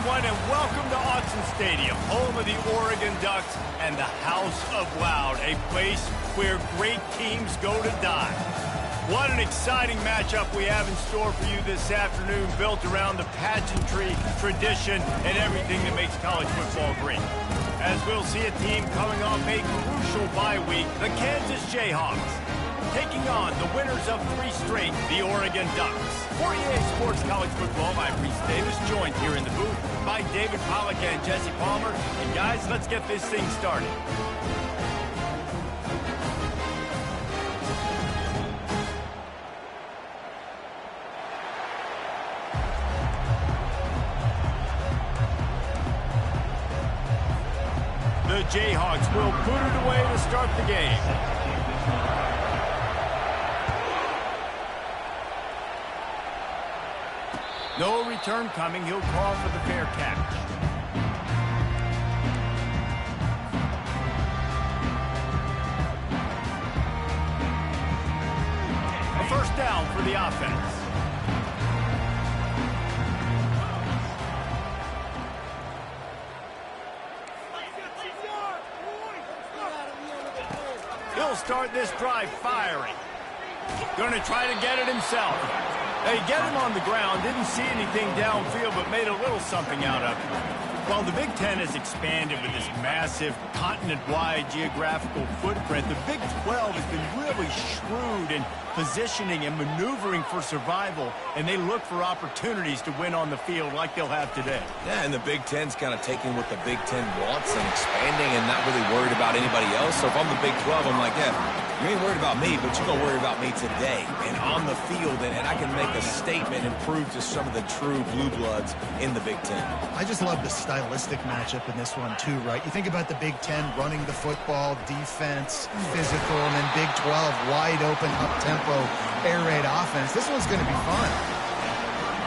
everyone, and welcome to Autzen Stadium, home of the Oregon Ducks and the House of Loud, a place where great teams go to die. What an exciting matchup we have in store for you this afternoon, built around the pageantry, tradition, and everything that makes college football great. As we'll see a team coming off a crucial bye week, the Kansas Jayhawks, taking on the winners of 3 straight, the Oregon Ducks. For EA Sports College Football, I'm Reese Davis, joined here in the booth by David Pollack and Jesse Palmer. And guys, let's get this thing started. The Jayhawks will put it away to start the game. No return coming. He'll call for the fair catch. A first down for the offense. He'll start this drive firing. Going to try to get it himself. They get him on the ground, didn't see anything downfield, but made a little something out of it. While the Big Ten has expanded with this massive continent-wide geographical footprint, the Big 12 has been really shrewd in positioning and maneuvering for survival, and they look for opportunities to win on the field like they'll have today. Yeah, and the Big Ten's kind of taking what the Big Ten wants and expanding and not really worried about anybody else. So if I'm the Big 12, I'm like, yeah, you ain't worried about me, but you're going to worry about me today and on the field, and I can make a statement and prove to some of the true blue bloods in the Big Ten. I just love the stylistic matchup in this one too, right? You think about the Big Ten running the football, defense, physical, and then Big 12 wide open, up-tempo, air raid offense. This one's going to be fun.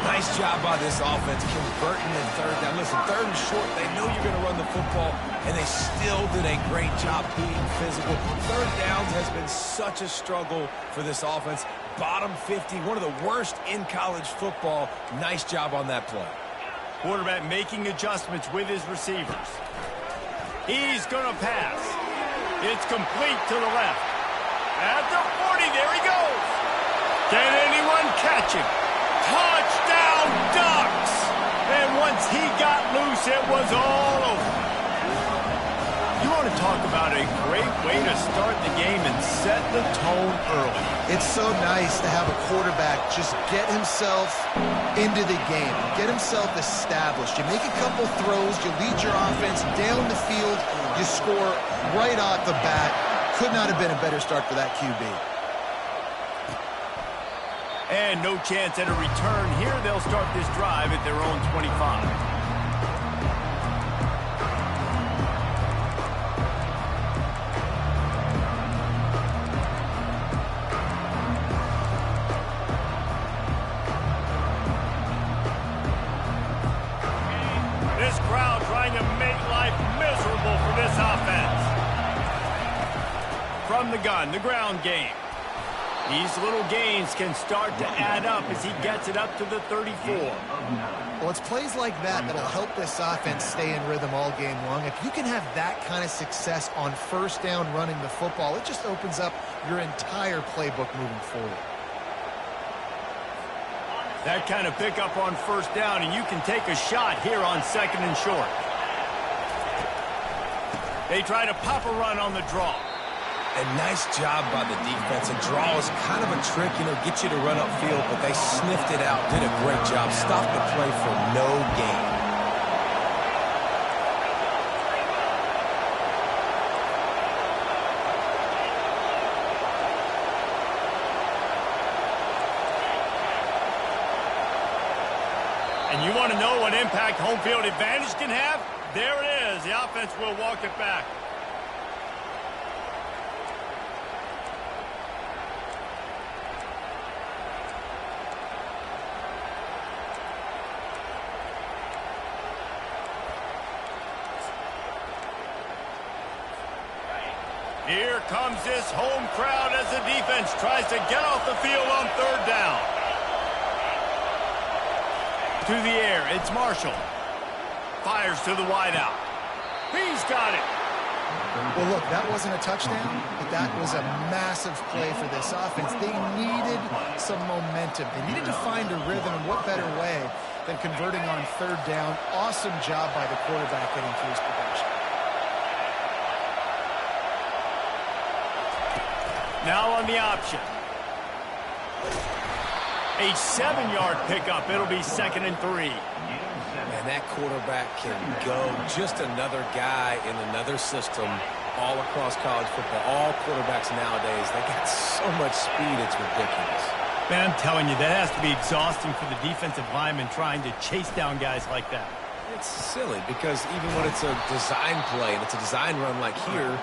Nice job by this offense converting the third down. Listen, third and short, they know you're going to run the football, and they still did a great job being physical. Third downs has been such a struggle for this offense. Bottom 50, one of the worst in college football. Nice job on that play. Quarterback making adjustments with his receivers. He's going to pass. It's complete to the left. At the 40, there he goes. Can anyone catch him? Touchdown, Ducks! And once he got loose, it was all over. You want to talk about a great way to start the game and set the tone early. It's so nice to have a quarterback just get himself into the game, get himself established. You make a couple throws, you lead your offense down the field, you score right off the bat. Could not have been a better start for that QB. And no chance at a return here. They'll start this drive at their own 25. This crowd trying to make life miserable for this offense. From the gun, the ground game. These little gains can start to add up as he gets it up to the 34. Well, it's plays like that that'll help this offense stay in rhythm all game long. If you can have that kind of success on first down running the football, it just opens up your entire playbook moving forward. That kind of pickup on first down, and you can take a shot here on second and short. They try to pop a run on the draw. A nice job by the defense. A draw is kind of a trick, get you to run upfield, but they sniffed it out, did a great job, stopped the play for no gain. And you want to know what impact home field advantage can have? There it is. The offense will walk it back. Here comes this home crowd as the defense tries to get off the field on third down. To the air, it's Marshall. fires to the wideout. He's got it. Well, look, that wasn't a touchdown, but that was a massive play for this offense. They needed some momentum. They needed to find a rhythm, and what better way than converting on third down. Awesome job by the quarterback getting through his progression. Now on the option. A 7-yard pickup. It'll be 2nd and 3. And that quarterback can go. Just another guy in another system all across college football. All quarterbacks nowadays, they got so much speed, it's ridiculous. Man, I'm telling you, that has to be exhausting for the defensive lineman trying to chase down guys like that. It's silly because even when it's a design play and it's a design run like here,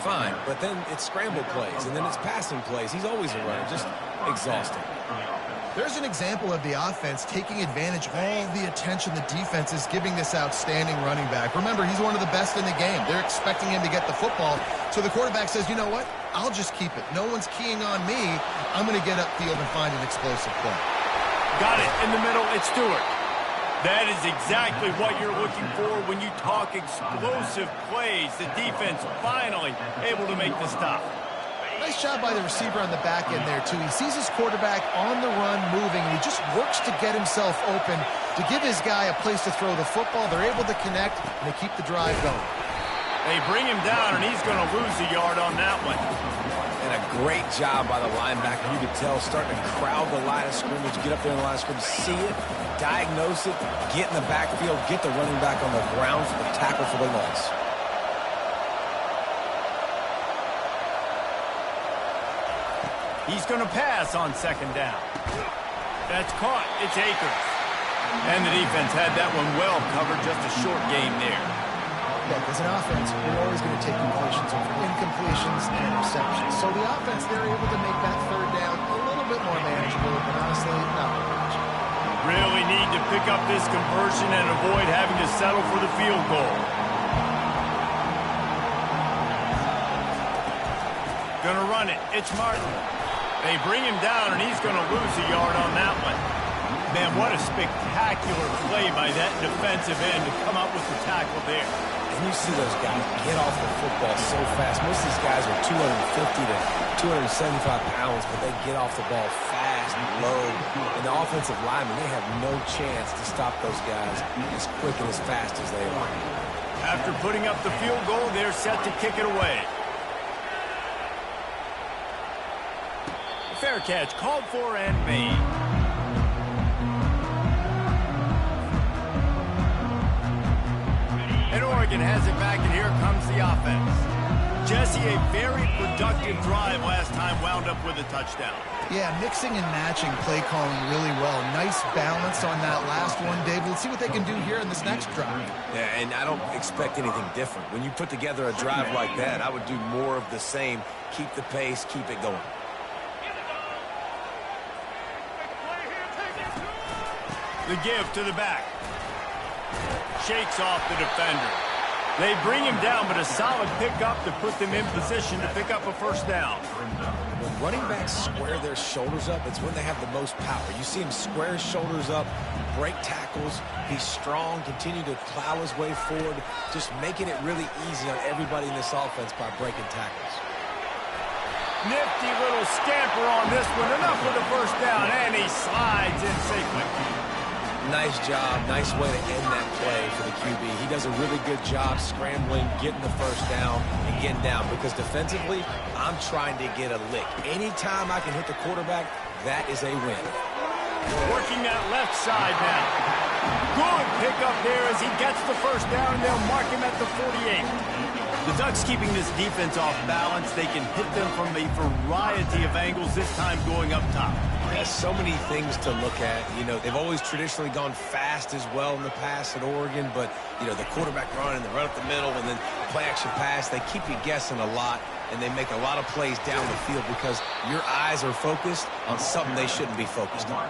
fine. But then it's scramble plays and then it's passing plays. He's always a runner. Just exhausting. There's an example of the offense taking advantage of all the attention the defense is giving this outstanding running back. Remember, he's one of the best in the game. They're expecting him to get the football. So the quarterback says, you know what? I'll just keep it. No one's keying on me. I'm going to get upfield and find an explosive play. Got it. In the middle, it's Stewart. That is exactly what you're looking for when you talk explosive plays. The defense finally able to make the stop. Nice job by the receiver on the back end there, too. He sees his quarterback on the run moving, and he just works to get himself open to give his guy a place to throw the football. They're able to connect, and they keep the drive going. They bring him down, and he's going to lose a yard on that one. And a great job by the linebacker. You could tell starting to crowd the line of scrimmage, get up there in the line of scrimmage, see it, diagnose it, get in the backfield, get the running back on the ground for the tackle for the loss. He's going to pass on 2nd down. That's caught. It's Akers. And the defense had that one well covered. Just a short game there. Look, as an offense, you're always going to take completions over incompletions and interceptions. So the offense, they're able to make that third down a little bit more manageable, but honestly, not much. Really need to pick up this conversion and avoid having to settle for the field goal. Gonna run it. It's Martin. They bring him down, and he's going to lose a yard on that one. Man, what a spectacular play by that defensive end to come up with the tackle there. And you see those guys get off the football so fast. Most of these guys are 250 to 275 pounds, but they get off the ball fast and low. And the offensive linemen, they have no chance to stop those guys as quick and as fast as they are. After putting up the field goal, they're set to kick it away. Fair catch, called for and made. And Oregon has it back, and here comes the offense. Jesse, a very productive drive last time, wound up with a touchdown. Yeah, mixing and matching play calling really well. Nice balance on that last one, Dave. Let's see what they can do here in this next drive. Yeah, and I don't expect anything different. When you put together a drive like that, I would do more of the same. Keep the pace, keep it going. The give to the back. Shakes off the defender. They bring him down, but a solid pickup to put them in position to pick up a first down. When running backs square their shoulders up, it's when they have the most power. You see him square his shoulders up, break tackles. He's strong, continue to plow his way forward, just making it really easy on everybody in this offense by breaking tackles. Nifty little scamper on this one. Enough with the first down, and he slides in safely. Nice job. Nice way to end that play for the QB. He does a really good job scrambling, getting the first down, and getting down. Because defensively, I'm trying to get a lick. Anytime I can hit the quarterback, that is a win. Working that left side now. Good pickup there as he gets the first down, and they'll mark him at the 48. The Ducks keeping this defense off balance. They can hit them from a variety of angles, this time going up top. There's so many things to look at. You know, they've always traditionally gone fast as well in the past at Oregon, but, you know, the quarterback run and the run up the middle and then play-action pass, they keep you guessing a lot, and they make a lot of plays down the field because your eyes are focused on something they shouldn't be focused on.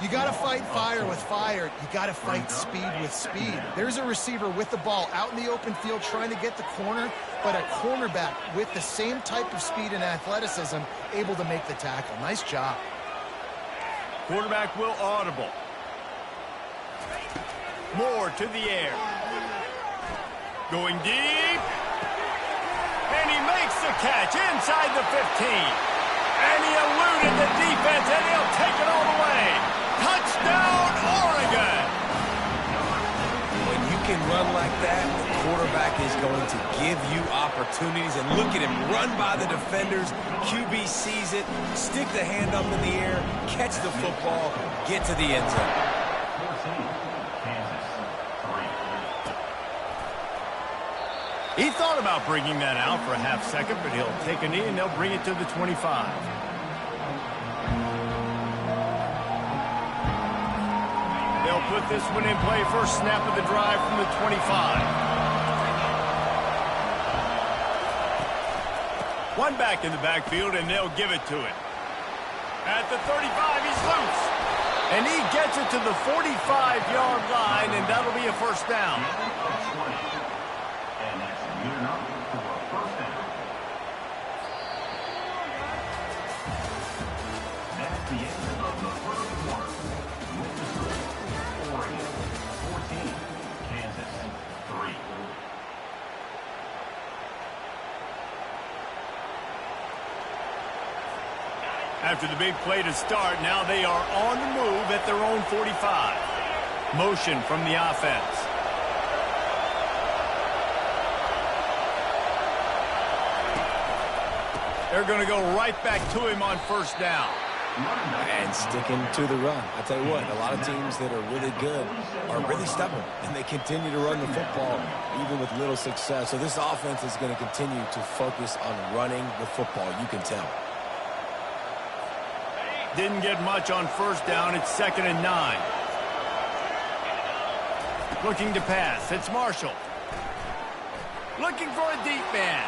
You got to fight fire with fire. You got to fight speed with speed. There's a receiver with the ball out in the open field trying to get the corner, but a cornerback with the same type of speed and athleticism able to make the tackle. Nice job. Quarterback will audible. More to the air. Going deep. And he makes the catch inside the 15. And he eluded the defense, and he'll take it all the way. Touchdown, Oregon! When you can run like that, the quarterback is going to give you opportunities. And look at him run by the defenders. QB sees it, stick the hand up in the air, catch the football, get to the end zone. He thought about bringing that out for a half second, but he'll take a knee and they'll bring it to the 25. They'll put this one in play. First snap of the drive from the 25. One back in the backfield, and they'll give it to it. At the 35, he's loose. And he gets it to the 45-yard line, and that'll be a first down. After the big play to start, now they are on the move at their own 45. Motion from the offense. They're going to go right back to him on first down. And sticking to the run. I tell you what, a lot of teams that are really good are really stubborn, and they continue to run the football even with little success. So this offense is going to continue to focus on running the football, you can tell. Didn't get much on first down. It's 2nd and 9. Looking to pass. It's Marshall. Looking for a deep man.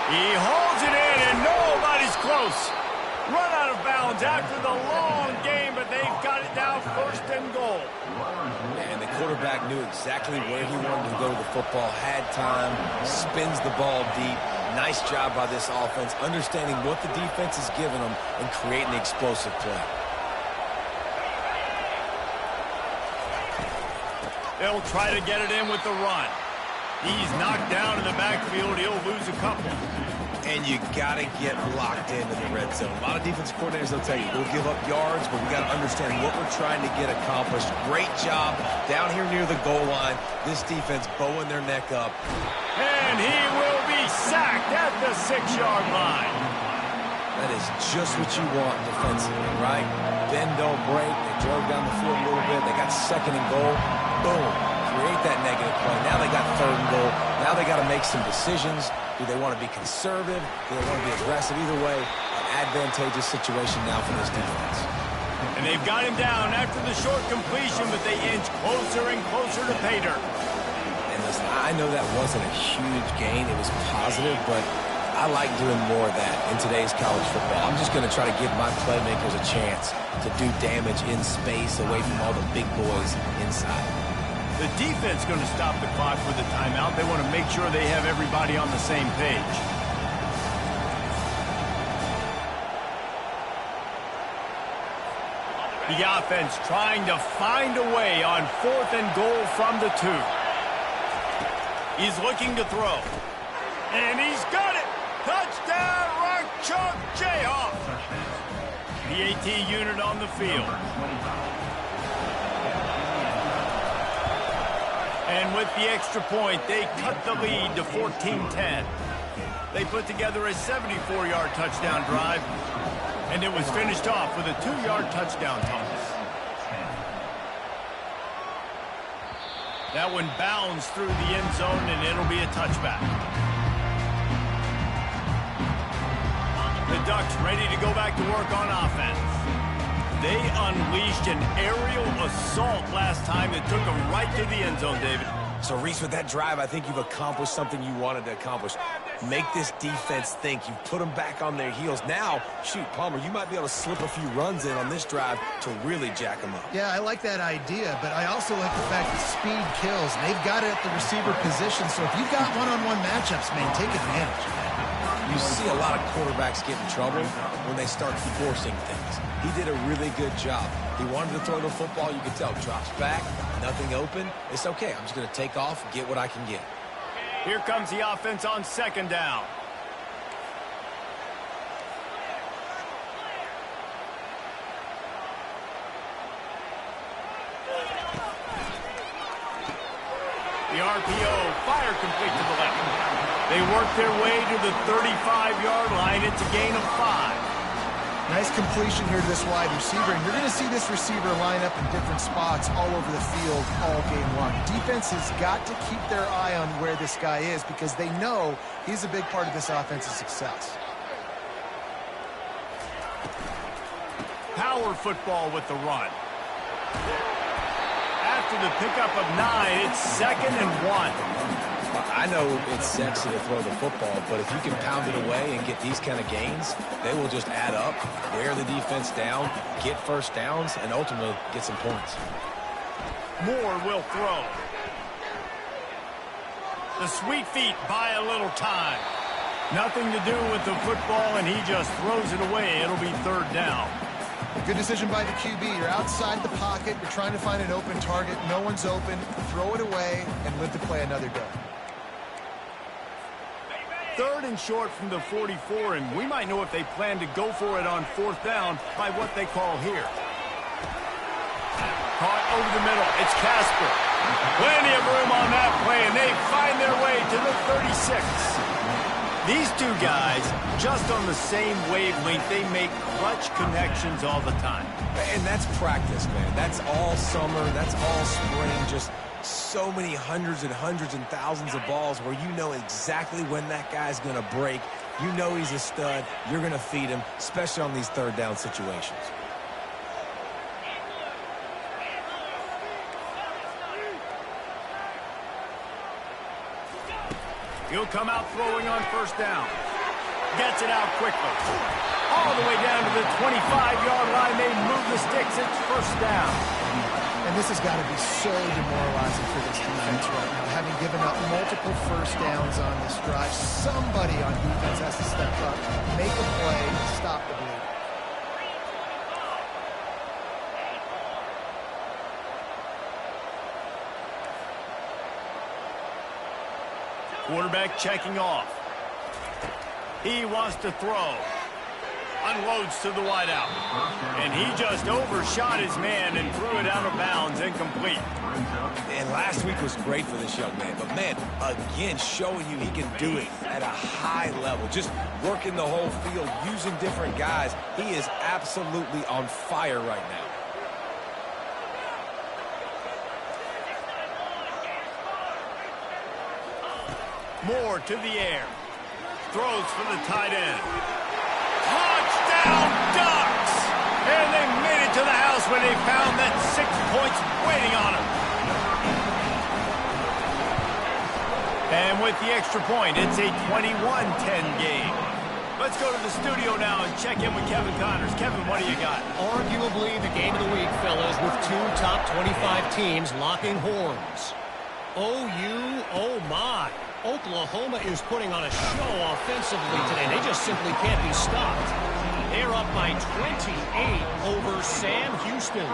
He holds it in, and nobody's close. Run out of bounds after the long game, but they've got it now 1st and goal. And the quarterback knew exactly where he wanted to go to the football, had time, spins the ball deep. Nice job by this offense, understanding what the defense is giving them and creating an explosive play. They'll try to get it in with the run. He's knocked down in the backfield. He'll lose a couple. And you got to get locked into the red zone. A lot of defensive coordinators will tell you, we'll give up yards, but we got to understand what we're trying to get accomplished. Great job down here near the goal line. This defense bowing their neck up. And he will be sacked at the 6-yard line. That is just what you want defensively, right? Bend, don't break. They drove down the field a little bit. They got 2nd and goal. Boom. Create that negative play. Now they got 3rd and goal. Now they got to make some decisions. Do they want to be conservative? Do they want to be aggressive? Either way, an advantageous situation now for this defense. And they've got him down after the short completion, but they inch closer and closer to pay dirt. And listen, I know that wasn't a huge gain. It was positive, but I like doing more of that in today's college football. I'm just going to try to give my playmakers a chance to do damage in space away from all the big boys inside. The defense going to stop the clock with a timeout. They want to make sure they have everybody on the same page. The offense trying to find a way on 4th and goal from the 2. He's looking to throw. And he's got it! Touchdown, Rock Chalk Jayhawk! The AT unit on the field. And with the extra point, they cut the lead to 14-10. They put together a 74-yard touchdown drive, and it was finished off with a 2-yard touchdown toss. That one bounds through the end zone, and it'll be a touchback. The Ducks ready to go back to work on offense. They unleashed an aerial assault last time that took them right to the end zone, David. So, Reese, with that drive, I think you've accomplished something you wanted to accomplish. Make this defense think. You've put them back on their heels. Now, shoot, Palmer, you might be able to slip a few runs in on this drive to really jack them up. Yeah, I like that idea, but I also like the fact that speed kills, and they've got it at the receiver position. So if you've got one-on-one matchups, man, take advantage. You see a lot of quarterbacks get in trouble when they start forcing things. He did a really good job. He wanted to throw the football. You could tell. Drops back, nothing open, it's okay. I'm just going to take off and get what I can get. Here comes the offense on second down. The RPO, fire complete to the left. They work their way to the 35-yard line. It's a gain of 5. Nice completion here to this wide receiver, and you're going to see this receiver line up in different spots all over the field all game long. Defense has got to keep their eye on where this guy is because they know he's a big part of this offense's success. Power football with the run. After the pickup of 9, it's 2nd and 1. I know it's sexy to throw the football, but if you can pound it away and get these kind of gains, they will just add up, wear the defense down, get first downs, and ultimately get some points. Moore will throw. The sweet feet buy a little time. Nothing to do with the football, and he just throws it away. It'll be 3rd down. Good decision by the QB. You're outside the pocket. You're trying to find an open target. No one's open. Throw it away and live to play another day. 3rd and short from the 44, and we might know if they plan to go for it on 4th down by what they call here. Caught over the middle. It's Casper. Plenty of room on that play, and they find their way to the 36. These two guys, just on the same wavelength, they make clutch connections all the time. And that's practice, man. That's all summer. That's all spring. Just so many hundreds and thousands of balls where you know exactly when that guy's going to break. You know he's a stud. You're going to feed him, especially on these 3rd down situations. He'll come out throwing on 1st down. Gets it out quickly. All the way down to the 25-yard line. They move the sticks. It's 1st down. And this has got to be so demoralizing for this defense right now. Having given up multiple 1st downs on this drive, somebody on defense has to step up, make a play, and stop the bleed. Quarterback checking off. He wants to throw. Unloads to the wideout. And he just overshot his man and threw it out of bounds, incomplete. And last week was great for this young man. But, man, again, showing you he can do it at a high level. Just working the whole field, using different guys. He is absolutely on fire right now. Moore to the air. Throws for the tight end. Touchdown Ducks! And they made it to the house when they found that 6 points waiting on them. And with the extra point, it's a 21-10 game. Let's go to the studio now and check in with Kevin Connors. Kevin, what do you got? Arguably the game of the week, fellas, with 2 top 25 teams locking horns. OU, oh my. Oklahoma is putting on a show offensively today. They just simply can't be stopped. They're up by 28 over Sam Houston.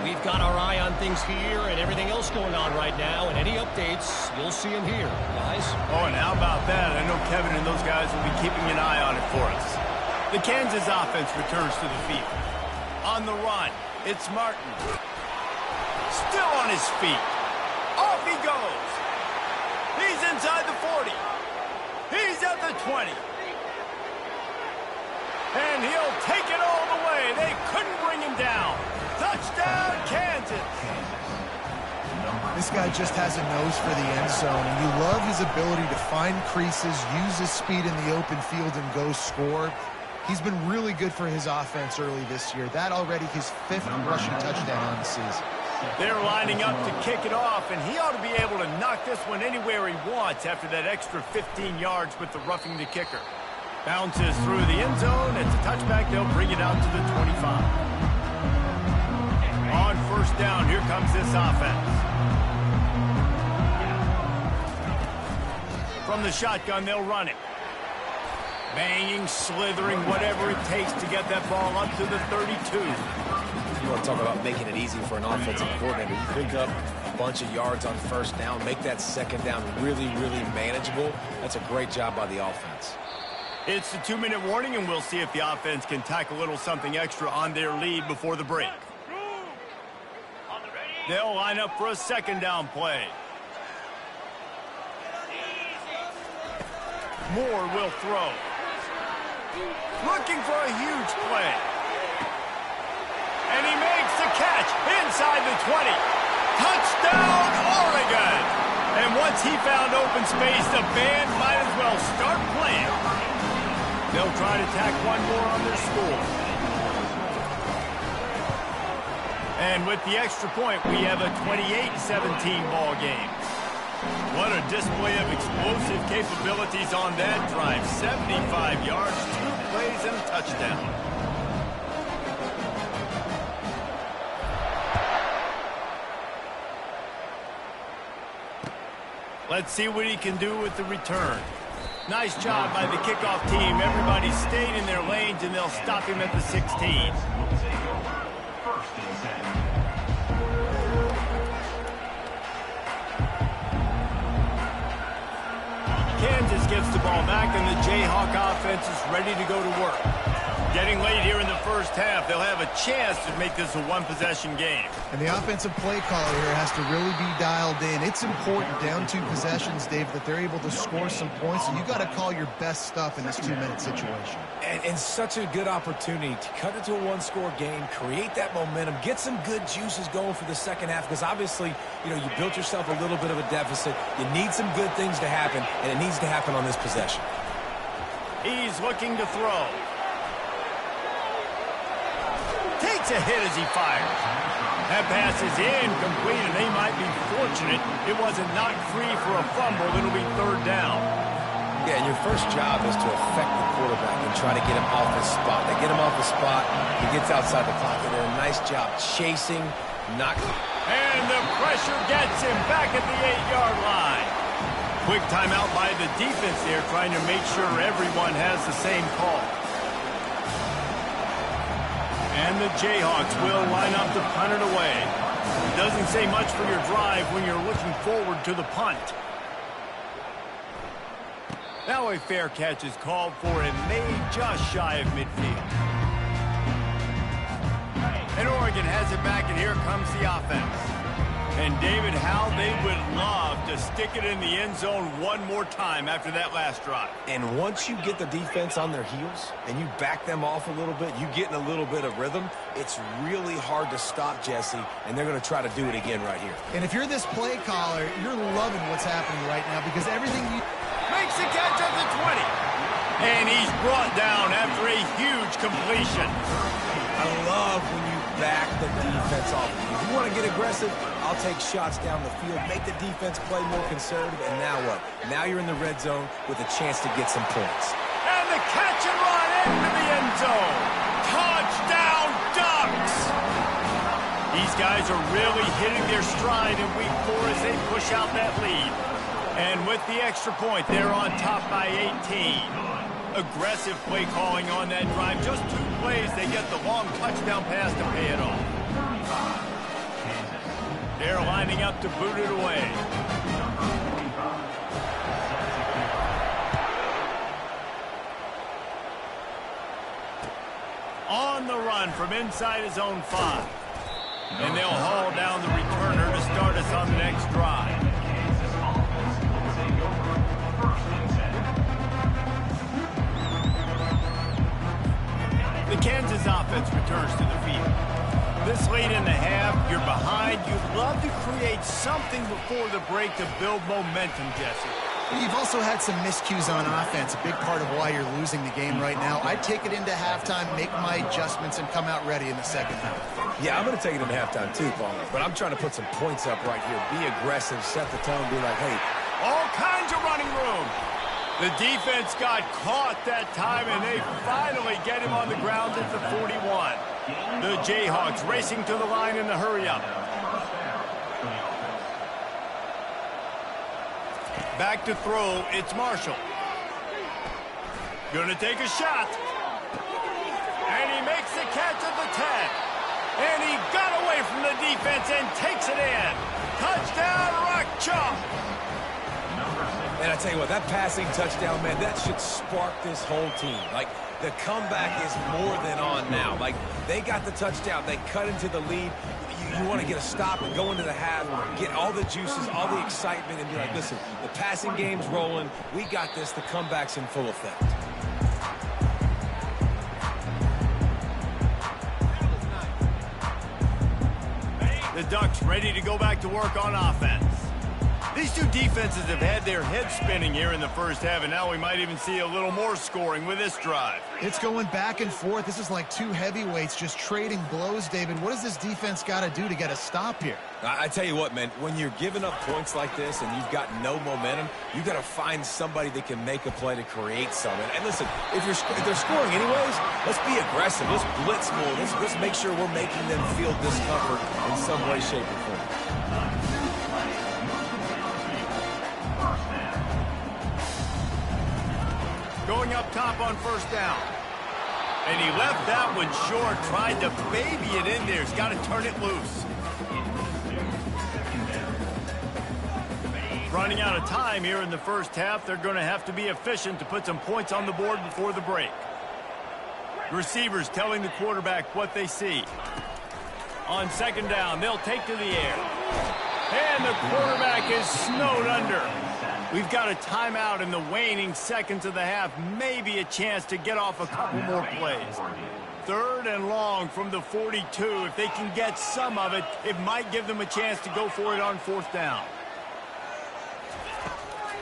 We've got our eye on things here and everything else going on right now, and any updates, you'll see them here, guys. Oh, and how about that? I know Kevin and those guys will be keeping an eye on it for us. The Kansas offense returns to the field. On the run, it's Martin. Still on his feet. Off he goes. He's inside the 40. He's at the 20. And he'll take it all the way. They couldn't bring him down. Touchdown, Kansas. This guy just has a nose for the end zone, and you love his ability to find creases, use his speed in the open field, and go score. He's been really good for his offense early this year. That already his 5th rushing touchdown on the season. They're lining up to kick it off, and he ought to be able to knock this one anywhere he wants after that extra 15 yards with the roughing the kicker. Bounces through the end zone. It's a touchback. They'll bring it out to the 25. On 1st down, here comes this offense. From the shotgun, they'll run it. Banging, slithering, whatever it takes to get that ball up to the 32. You want to talk about making it easy for an offensive coordinator. You pick up a bunch of yards on first down, make that second down really, really manageable. That's a great job by the offense. It's the 2-minute warning, and we'll see if the offense can tack a little something extra on their lead before the break. They'll line up for a second down play. Moore will throw. Looking for a huge play. And he makes the catch inside the 20. Touchdown, Oregon! And once he found open space, the band might as well start playing. They'll try to tack one more on their score. And with the extra point, we have a 28-17 ball game. What a display of explosive capabilities on that drive. 75 yards, 2 plays, and a touchdown. Let's see what he can do with the return. Nice job by the kickoff team. Everybody stayed in their lanes, and they'll stop him at the 16. Kansas gets the ball back, and the Jayhawk offense is ready to go to work. Getting late here in the first half, they'll have a chance to make this a one-possession game. And the offensive play caller here has to really be dialed in. It's important down 2 possessions, Dave, that they're able to score some points. So you got to call your best stuff in this 2-minute situation. And such a good opportunity to cut it to a 1-score game, create that momentum, get some good juices going for the second half, because obviously, you built yourself a little bit of a deficit. You need some good things to happen, and it needs to happen on this possession. He's looking to throw. Takes a hit as he fires. That pass is incomplete, and they might be fortunate it wasn't knocked free for a fumble. It'll be 3rd down. Yeah, and your first job is to affect the quarterback and try to get him off his spot. They get him off the spot. He gets outside the pocket. They're a nice job chasing, knocking. And the pressure gets him back at the 8-yard line. Quick timeout by the defense there, trying to make sure everyone has the same call. And the Jayhawks will line up to punt it away. It doesn't say much for your drive when you're looking forward to the punt. Now a fair catch is called for and made just shy of midfield. And Oregon has it back, and here comes the offense. And David, how they would love to stick it in the end zone one more time after that last drive. And once you get the defense on their heels and you back them off a little bit, you get in a little bit of rhythm, it's really hard to stop, Jesse, and they're going to try to do it again right here. And if you're this play caller, you're loving what's happening right now, because everything you... Makes the catch at the 20. And he's brought down after a huge completion. I love when you back the defense off. If you want to get aggressive, I'll take shots down the field, make the defense play more conservative, and now what? Now you're in the red zone with a chance to get some points. And the catch and run into the end zone. Touchdown, Ducks! These guys are really hitting their stride in week 4 as they push out that lead. And with the extra point, they're on top by 18. Aggressive play calling on that drive. Just 2 plays, they get the long touchdown pass to pay it off. They're lining up to boot it away. On the run from inside his own 5. And they'll haul down the returner to start us on the next drive. The Kansas offense returns to the field. This late in the half, you're behind. You'd love to create something before the break to build momentum, Jesse. You've also had some miscues on offense, a big part of why you're losing the game right now. I'd take it into halftime, make my adjustments, and come out ready in the second half. Yeah, I'm going to take it into halftime too, Paul. But I'm trying to put some points up right here. Be aggressive, set the tone, be like, hey. All kinds of running room. The defense got caught that time, and they finally get him on the ground at the 41. The Jayhawks racing to the line in the hurry-up. Back to throw, it's Marshall. Gonna take a shot. And he makes the catch at the 10. And he got away from the defense and takes it in. Touchdown, Rock Chalk. And I tell you what, that passing touchdown, man, that should spark this whole team. Like, the comeback is more than on now. Like, they got the touchdown. They cut into the lead. You want to get a stop and go into the half, get all the juices, all the excitement, and be like, listen, the passing game's rolling. We got this. The comeback's in full effect. The Ducks ready to go back to work on offense. These two defenses have had their heads spinning here in the first half, and now we might even see a little more scoring with this drive. It's going back and forth. This is like two heavyweights just trading blows, David. What does this defense got to do to get a stop here? I tell you what, man, when you're giving up points like this and you've got no momentum, you got to find somebody that can make a play to create something. And listen, if they're scoring anyways, let's be aggressive. Let's blitz more. Let's make sure we're making them feel discomfort in some way, shape, or form. Going up top on first down. And he left that one short, tried to baby it in there. He's got to turn it loose. Running out of time here in the first half. They're going to have to be efficient to put some points on the board before the break. Receivers telling the quarterback what they see. On second down, they'll take to the air. And the quarterback is snowed under. We've got a timeout in the waning seconds of the half. Maybe a chance to get off a couple more plays. Third and long from the 42. If they can get some of it, it might give them a chance to go for it on fourth down.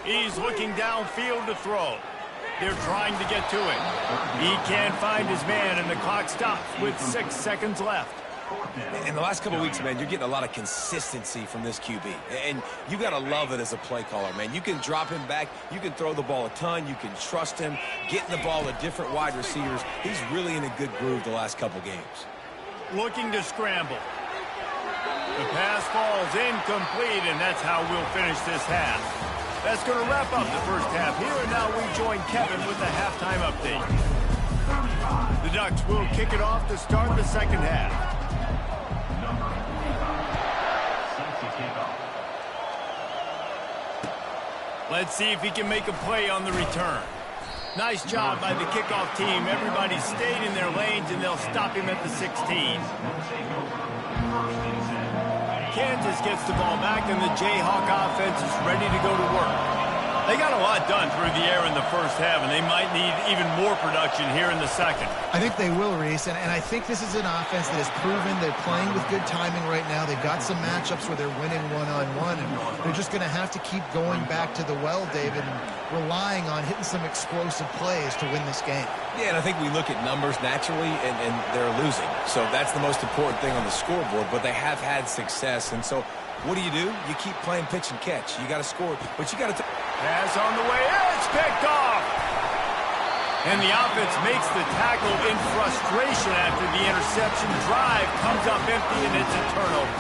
He's looking downfield to throw. They're trying to get to him. He can't find his man, and the clock stops with 6 seconds left. In the last couple of weeks, man, you're getting a lot of consistency from this QB. And you got to love it as a play caller, man. You can drop him back. You can throw the ball a ton. You can trust him, getting the ball to different wide receivers. He's really in a good groove the last couple games. Looking to scramble. The pass falls incomplete, and that's how we'll finish this half. That's going to wrap up the first half here, and now we join Kevin with the halftime update. The Ducks will kick it off to start the second half. Let's see if he can make a play on the return. Nice job by the kickoff team. Everybody stayed in their lanes, and they'll stop him at the 16. Kansas gets the ball back, and the Jayhawk offense is ready to go to work. They got a lot done through the air in the first half, and they might need even more production here in the second. I think they will, Reese, and I think this is an offense that has proven they're playing with good timing right now. They've got some matchups where they're winning one-on-one, and they're just going to have to keep going back to the well, David, and relying on hitting some explosive plays to win this game. Yeah, and I think we look at numbers naturally, and they're losing. So that's the most important thing on the scoreboard, but they have had success. And so what do? You keep playing pitch and catch. You got to score, but you got to... Pass on the way, it's picked off! And the offense makes the tackle in frustration after the interception. Drive comes up empty, and it's a turnover.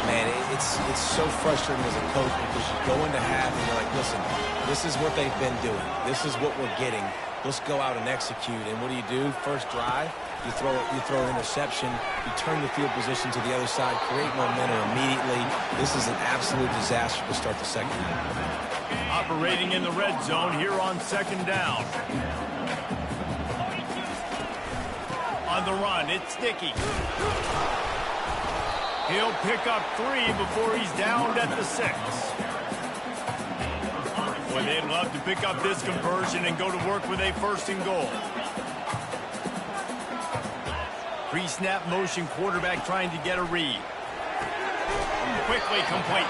Man, it's so frustrating as a coach because you go into half and you're like, listen, this is what they've been doing. This is what we're getting. Let's go out and execute. And what do? First drive, you throw an interception, you turn the field position to the other side, create momentum immediately. This is an absolute disaster to start the second half. Operating in the red zone here on second down. On the run, it's Sticky. He'll pick up 3 before he's downed at the 6. Boy, they'd love to pick up this conversion and go to work with a first and goal. Pre-snap motion, quarterback trying to get a read. Quickly complete.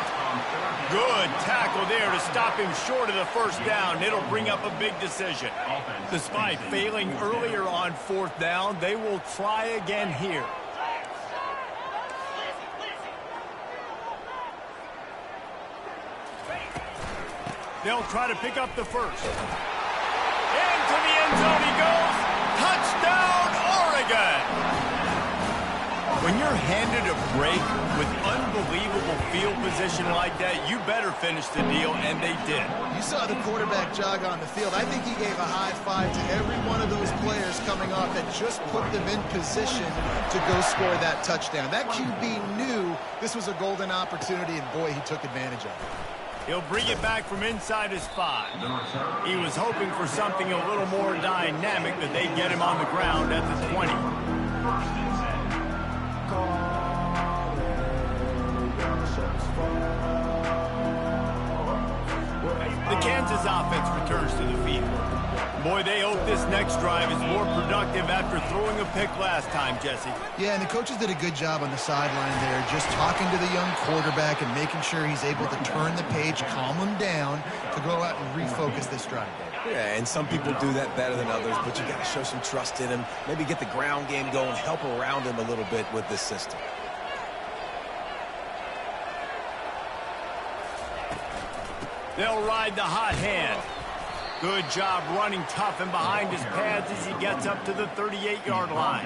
Good tackle there to stop him short of the first down. It'll bring up a big decision. Despite failing earlier on fourth down, they will try again here. They'll try to pick up the first. Into the end zone he goes. Touchdown, Oregon! When you're handed a break with unbelievable field position like that, you better finish the deal, and they did. You saw the quarterback jog on the field. I think he gave a high five to every one of those players coming off that just put them in position to go score that touchdown. That QB knew this was a golden opportunity, and boy, he took advantage of it. He'll bring it back from inside his 5. He was hoping for something a little more dynamic, but they get him on the ground at the 20. The Kansas offense returns to the field. Boy, they hope this next drive is more productive after throwing a pick last time, Jesse. Yeah, and the coaches did a good job on the sideline there, just talking to the young quarterback and making sure he's able to turn the page, calm him down, to go out and refocus this drive. Yeah, and some people do that better than others, but you got to show some trust in him, maybe get the ground game going, help around him a little bit with this system. They'll ride the hot hand. Good job running tough and behind his pads as he gets up to the 38-yard line.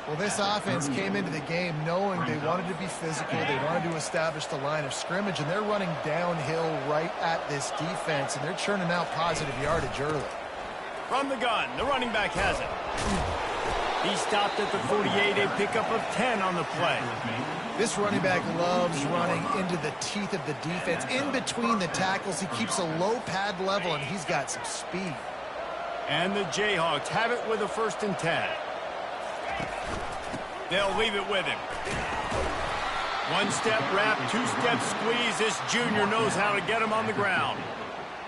Well, this offense came into the game knowing they wanted to be physical, they wanted to establish the line of scrimmage, and they're running downhill right at this defense, and they're churning out positive yardage early. From the gun, the running back has it. He stopped at the 48, a pickup of 10 on the play. This running back loves running into the teeth of the defense. In between the tackles, he keeps a low pad level, and he's got some speed. And the Jayhawks have it with a 1st and 10. They'll leave it with him. 1-step wrap, 2-step squeeze. This junior knows how to get him on the ground.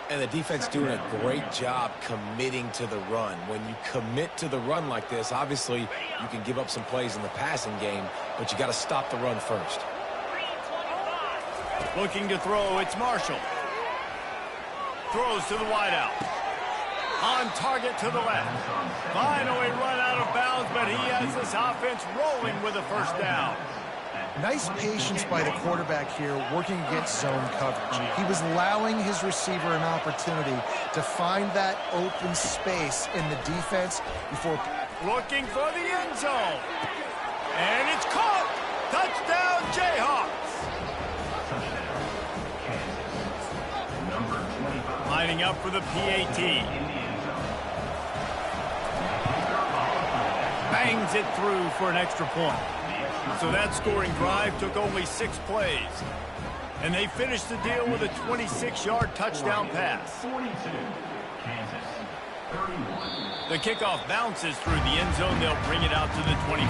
And the defense doing a great job committing to the run. When you commit to the run like this, obviously you can give up some plays in the passing game, but you got to stop the run first. Looking to throw, it's Marshall. Throws to the wideout. On target to the left. Finally run out of bounds, but he has this offense rolling with a 1st down. Nice patience by the quarterback here working against zone coverage. He was allowing his receiver an opportunity to find that open space in the defense before... Looking for the end zone. And it's caught. Touchdown, Jayhawks. Lining up for the PAT. Bangs it through for an extra point. So that scoring drive took only 6 plays. And they finished the deal with a 26-yard touchdown pass. The kickoff bounces through the end zone. They'll bring it out to the 25.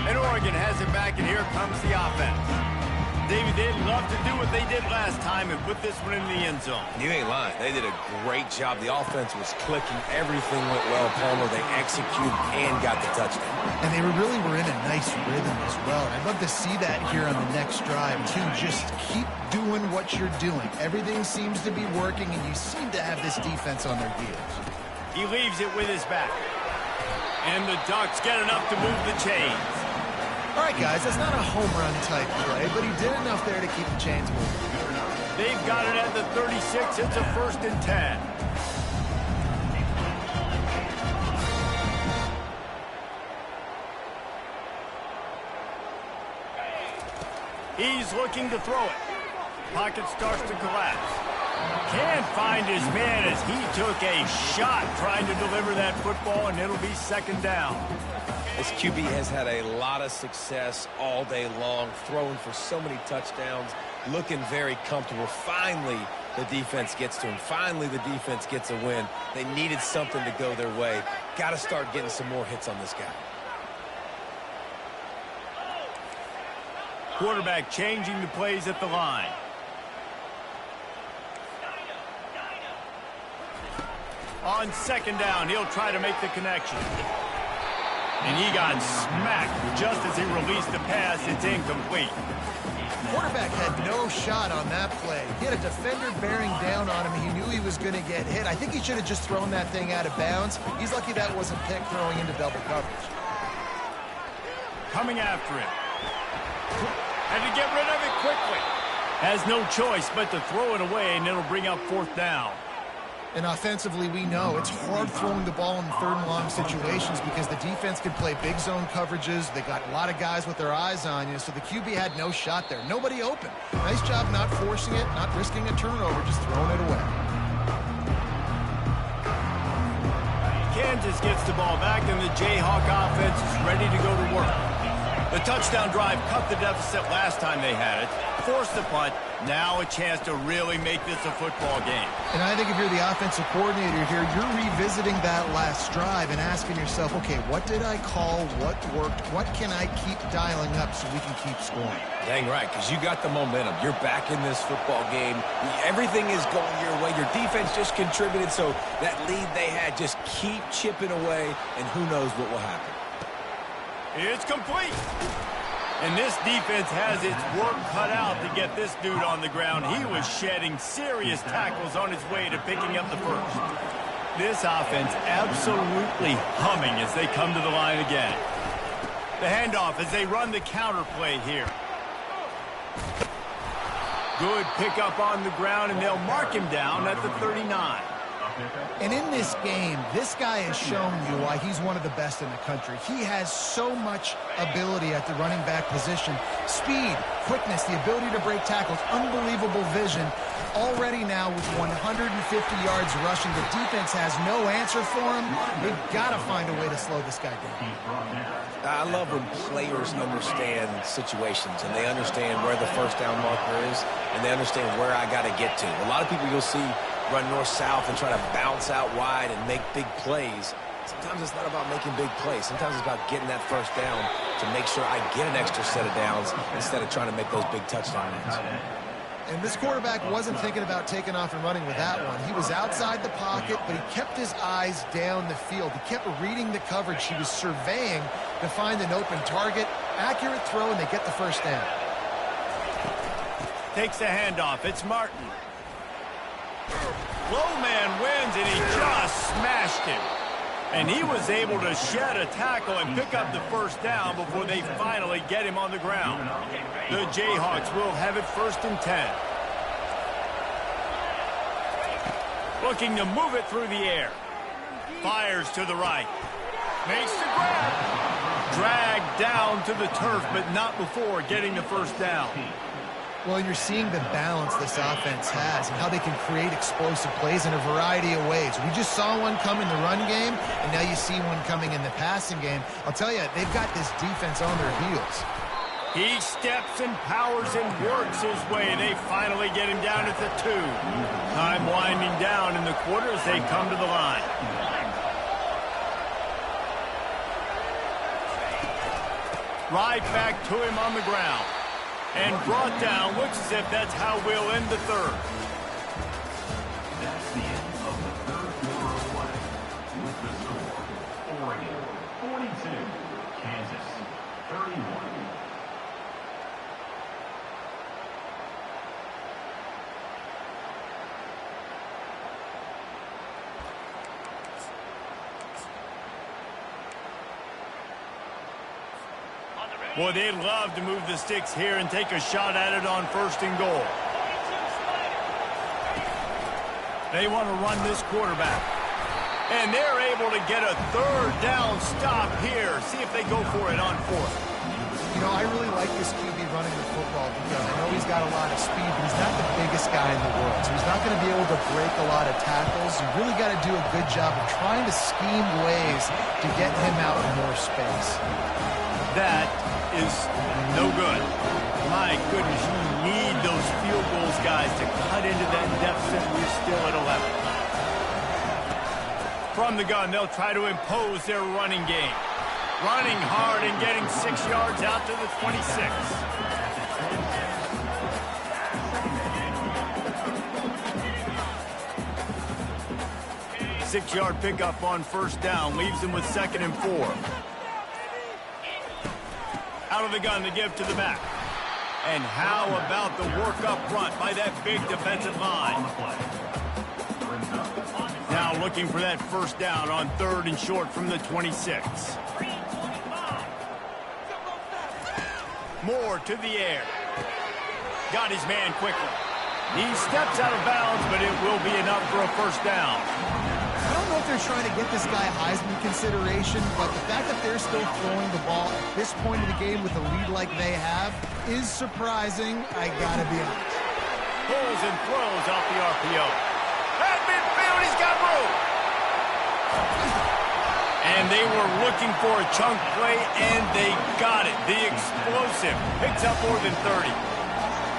And Oregon has it back, and here comes the offense. David, they'd love to do what they did last time and put this one in the end zone. You ain't lying. They did a great job. The offense was clicking. Everything went well, Palmer. They executed and got the touchdown. And they really were in a nice rhythm as well. I'd love to see that here on the next drive, too. Just keep doing what you're doing. Everything seems to be working, and you seem to have this defense on their heels. He leaves it with his back. And the Ducks get enough to move the chains. All right, guys, that's not a home run type play, but he did enough there to keep the chains moving. They've got it at the 36. It's a 1st and 10. He's looking to throw it. Pocket starts to collapse. Can't find his man as he took a shot trying to deliver that football, and it'll be 2nd down. This QB has had a lot of success all day long, throwing for so many touchdowns, looking very comfortable. Finally, the defense gets to him. Finally, the defense gets a win. They needed something to go their way. Got to start getting some more hits on this guy. Quarterback changing the plays at the line. On 2nd down, he'll try to make the connection. And he got smacked just as he released the pass. It's incomplete. Quarterback had no shot on that play. He had a defender bearing down on him. He knew he was going to get hit. I think he should have just thrown that thing out of bounds. He's lucky that wasn't picked throwing into double coverage. Coming after him. And to get rid of it quickly. Has no choice but to throw it away, and it'll bring up 4th down. And offensively, we know it's hard throwing the ball in third and long situations because the defense can play big zone coverages. They got a lot of guys with their eyes on you, so the QB had no shot there. Nobody open. Nice job not forcing it, not risking a turnover, just throwing it away. Kansas gets the ball back, and the Jayhawk offense is ready to go to work. The touchdown drive cut the deficit last time they had it, forced the punt, now a chance to really make this a football game. And I think if you're the offensive coordinator here, you're revisiting that last drive and asking yourself, okay, what did I call? What worked? What can I keep dialing up so we can keep scoring? Dang right, because you got the momentum. You're back in this football game. Everything is going your way. Your defense just contributed, so that lead they had, just keep chipping away, and who knows what will happen. It's complete. And this defense has its work cut out to get this dude on the ground. He was shedding serious tackles on his way to picking up the first. This offense absolutely humming as they come to the line again. The handoff as they run the counter play here. Good pickup on the ground, and they'll mark him down at the 39. And in this game, this guy has shown you why he's one of the best in the country. He has so much ability at the running back position. Speed, quickness, the ability to break tackles, unbelievable vision. Already now with 150 yards rushing, the defense has no answer for him. They've got to find a way to slow this guy down. I love when players understand situations and they understand where the first down marker is and they understand where I got to get to. A lot of people you'll see run north-south and try to bounce out wide and make big plays. Sometimes it's not about making big plays. Sometimes it's about getting that first down to make sure I get an extra set of downs instead of trying to make those big touchdown runs. And this quarterback wasn't thinking about taking off and running with that one. He was outside the pocket, but he kept his eyes down the field. He kept reading the coverage. He was surveying to find an open target. Accurate throw, and they get the first down. Takes the handoff. It's Martin. Low man wins, and he just smashed him. And he was able to shed a tackle and pick up the first down before they finally get him on the ground. The Jayhawks will have it 1st and 10. Looking to move it through the air. Fires to the right. Makes the grab. Dragged down to the turf, but not before getting the first down. Well, you're seeing the balance this offense has and how they can create explosive plays in a variety of ways. We just saw one come in the run game, and now you see one coming in the passing game. I'll tell you, they've got this defense on their heels. He steps and powers and works his way. They finally get him down at the 2. Time winding down in the quarter as they come to the line. Right back to him on the ground. And brought down. Looks as if that's how we'll end the third. That's the end of the third quarter of play. With the score, Oregon 42, Kansas 31. Boy, they'd love to move the sticks here and take a shot at it on 1st and goal. They want to run this quarterback. And they're able to get a 3rd down stop here. See if they go for it on 4th. You know, I really like this QB running the football because I know he's got a lot of speed, but he's not the biggest guy in the world. So he's not going to be able to break a lot of tackles. You really got to do a good job of trying to scheme ways to get him out in more space. That is no good. My goodness, you need those field goals, guys, to cut into that deficit. We're still at 11. From the gun, they'll try to impose their running game. Running hard and getting 6 yards out to the 26. 6-yard pickup on 1st down. Leaves them with 2nd and 4. Out of the gun to give to the back. And how about the work up front by that big defensive line? Now looking for that 1st down on 3rd and short from the 26. Moore to the air. Got his man quickly. He steps out of bounds, but it will be enough for a first down. I don't know if they're trying to get this guy Heisman consideration, but the fact that they're still throwing the ball at this point of the game with a lead like they have is surprising, I gotta be honest. Pulls and throws off the RPO. At midfield, he's got room. And they were looking for a chunk play, and they got it. The explosive picks up more than 30.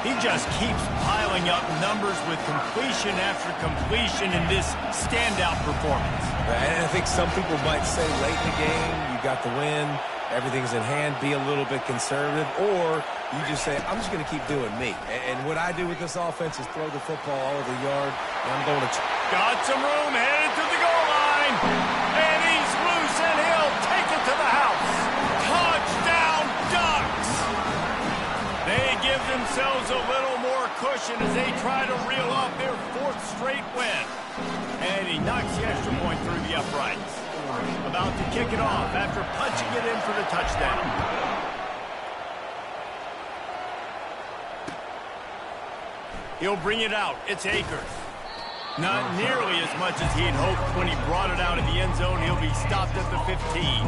He just keeps piling up numbers with completion after completion in this standout performance. And I think some people might say late in the game, you got the win, everything's in hand, be a little bit conservative, or you just say, I'm just going to keep doing me. And what I do with this offense is throw the football all over the yard, and I'm going to... Got some room, headed to the goal line, and he's loose, and he'll take it to the house. Touchdown, Ducks! They give themselves a little more cushion as they try to reel off their 4th straight win. And he knocks the extra point through the uprights. About to kick it off after punching it in for the touchdown. He'll bring it out. It's Akers. Not nearly as much as he'd hoped when he brought it out of the end zone. He'll be stopped at the 15.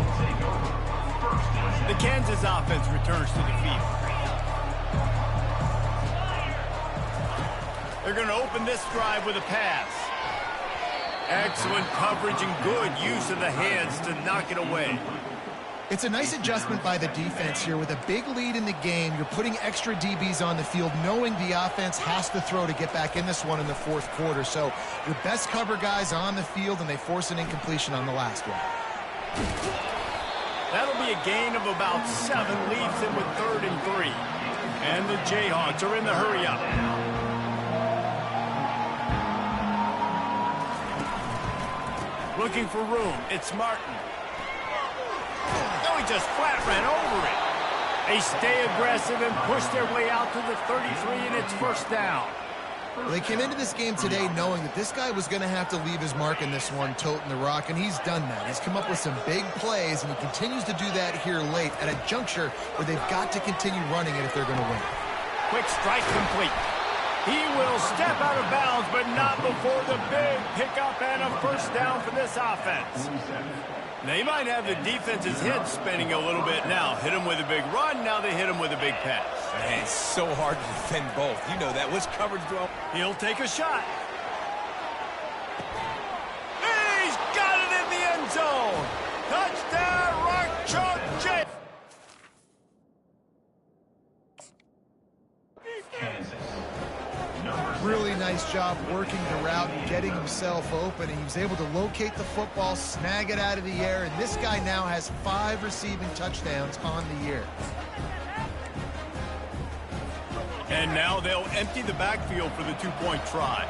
The Kansas offense returns to the field. They're going to open this drive with a pass. Excellent coverage and good use of the hands to knock it away. It's a nice adjustment by the defense here. With a big lead in the game, you're putting extra DBs on the field, knowing the offense has to throw to get back in this one in the 4th quarter. So your best cover guys on the field, and they force an incompletion on the last one. That'll be a gain of about 7, leaves them with 3rd and 3. And the Jayhawks are in the hurry-up. Looking for room. It's Martin. No, he just flat ran over it. They stay aggressive and push their way out to the 33, and it's first down. Well, they came into this game today knowing that this guy was going to have to leave his mark in this one, toting the rock, and he's done that. He's come up with some big plays, and he continues to do that here late at a juncture where they've got to continue running it if they're going to win. Quick strike complete. He will step out of bounds, but not before the big pickup and a first down for this offense. They might have the defense's head spinning a little bit now. Hit him with a big run, now they hit him with a big pass. Man, it's so hard to defend both. You know that. Which coverage do I... He'll take a shot. He's got it in the end zone. Touchdown, Rock Chalk J. Really nice job working the route and getting himself open. And he was able to locate the football, snag it out of the air, and this guy now has 5 receiving touchdowns on the year. And now they'll empty the backfield for the 2-point try.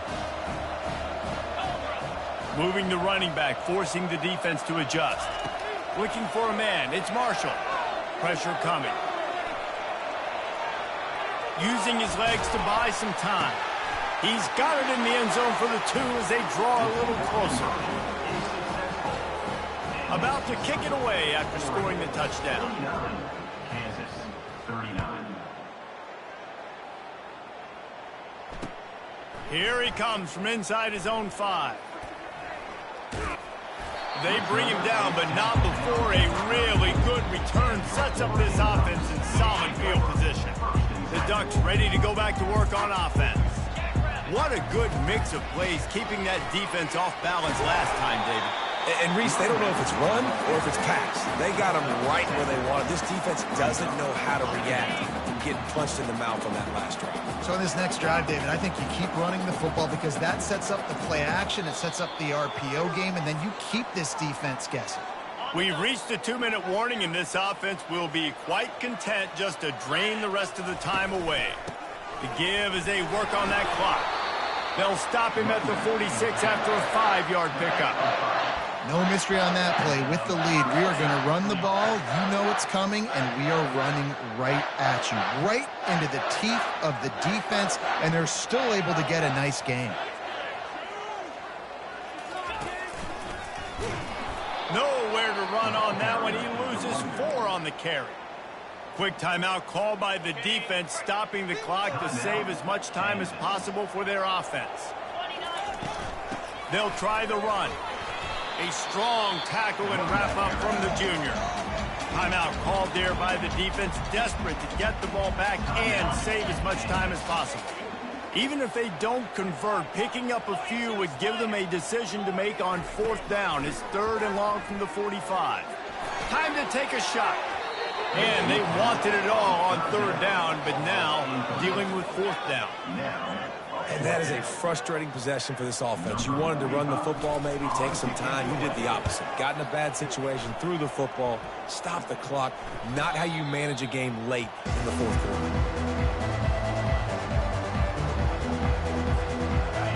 Moving the running back, forcing the defense to adjust. Looking for a man, it's Marshall. Pressure coming. Using his legs to buy some time. He's got it in the end zone for the 2 as they draw a little closer. About to kick it away after scoring the touchdown. Kansas, 39. Here he comes from inside his own 5. They bring him down, but not before a really good return sets up this offense in solid field position. The Ducks ready to go back to work on offense. What a good mix of plays, keeping that defense off balance last time, David. And Reese, they don't know if it's run or if it's pass. They got them right where they want it. This defense doesn't know how to react to getting punched in the mouth on that last drive. So in this next drive, David, I think you keep running the football because that sets up the play action, it sets up the RPO game, and then you keep this defense guessing. We've reached a 2-minute warning, and this offense will be quite content just to drain the rest of the time away. The give as they work on that clock. They'll stop him at the 46 after a 5-yard pickup. No mystery on that play. With the lead, we are going to run the ball. You know it's coming, and we are running right at you, right into the teeth of the defense, and they're still able to get a nice game. Nowhere to run on that one. He loses 4 on the carry. Quick timeout called by the defense, stopping the clock to save as much time as possible for their offense. They'll try the run. A strong tackle and wrap up from the junior. Timeout called there by the defense, desperate to get the ball back and save as much time as possible. Even if they don't convert, picking up a few would give them a decision to make on 4th down. It's 3rd and long from the 45. Time to take a shot. And they wanted it all on 3rd down, but now dealing with 4th down. And that is a frustrating possession for this offense. You wanted to run the football, maybe take some time. You did the opposite. Got in a bad situation, threw the football, stopped the clock. Not how you manage a game late in the 4th quarter.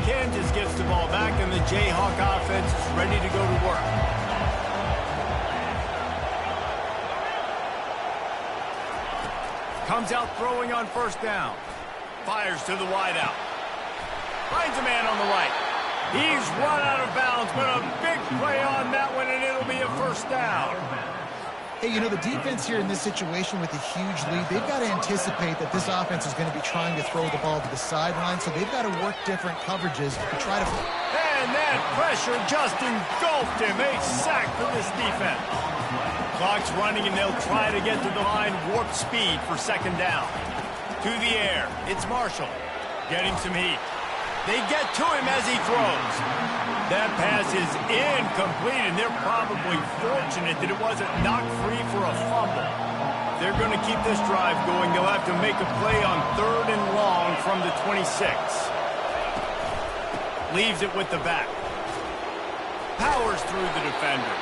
Kansas gets the ball back, and the Jayhawk offense is ready to go to work. Comes out throwing on 1st down. Fires to the wideout. Finds a man on the right. He's run out of bounds, but a big play on that one, and it'll be a 1st down. Hey, you know, the defense here in this situation with a huge lead, they've got to anticipate that this offense is going to be trying to throw the ball to the sideline, so they've got to work different coverages to try to... And that pressure just engulfed him. A sack for this defense. Clock's running, and they'll try to get to the line, warp speed for 2nd down. To the air, it's Marshall. Getting some heat. They get to him as he throws. That pass is incomplete, and they're probably fortunate that it wasn't knocked free for a fumble. They're going to keep this drive going. They'll have to make a play on 3rd and long from the 26. Leaves it with the back. Powers through the defender.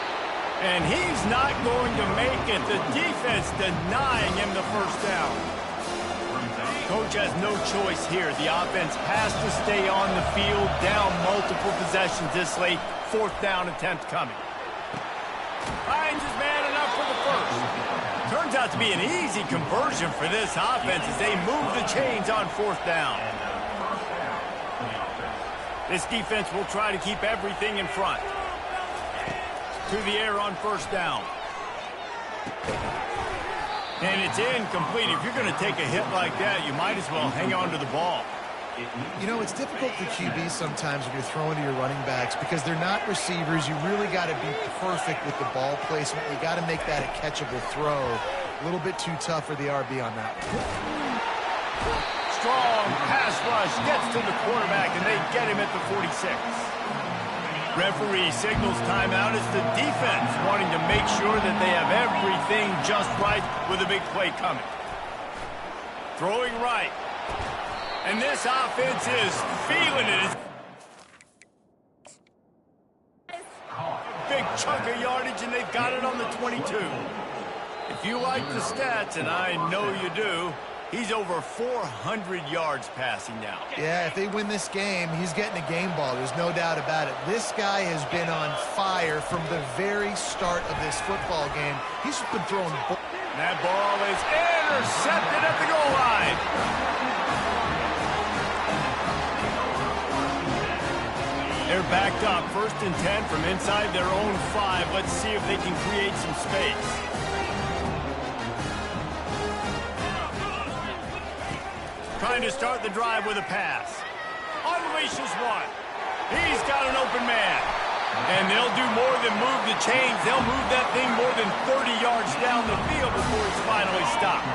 And he's not going to make it. The defense denying him the 1st down. Coach has no choice here. The offense has to stay on the field, down multiple possessions this late. 4th down attempt coming. Finds his man enough for the 1st. Turns out to be an easy conversion for this offense as they move the chains on 4th down. This defense will try to keep everything in front. To the air on 1st down. And it's incomplete. If you're going to take a hit like that, you might as well hang on to the ball. You know, it's difficult for QBs sometimes when you're throwing to your running backs because they're not receivers. You really got to be perfect with the ball placement. You got to make that a catchable throw. A little bit too tough for the RB on that one. Strong pass rush gets to the quarterback, and they get him at the 46. Referee signals timeout. It's the defense wanting to make sure that they have everything just right with a big play coming. Throwing right. And this offense is feeling it. Big chunk of yardage, and they've got it on the 22. If you like the stats, and I know you do, he's over 400 yards passing now. Yeah, if they win this game, he's getting a game ball. There's no doubt about it. This guy has been on fire from the very start of this football game. He's been throwing... That ball is intercepted at the goal line. They're backed up, 1st and 10 from inside their own 5. Let's see if they can create some space. Trying to start the drive with a pass. Unleashes one. He's got an open man. And they'll do more than move the chains. They'll move that thing more than 30 yards down the field before he's finally stopped.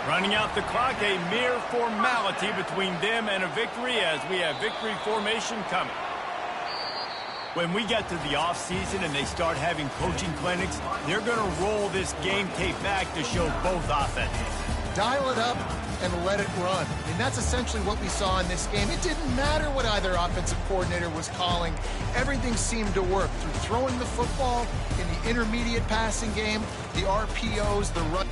Running out the clock, a mere formality between them and a victory as we have victory formation coming. When we get to the offseason and they start having coaching clinics, they're going to roll this game tape back to show both offenses. Dial it up and let it run. I mean, that's essentially what we saw in this game. It didn't matter what either offensive coordinator was calling. Everything seemed to work through throwing the football in the intermediate passing game, the RPOs, the run.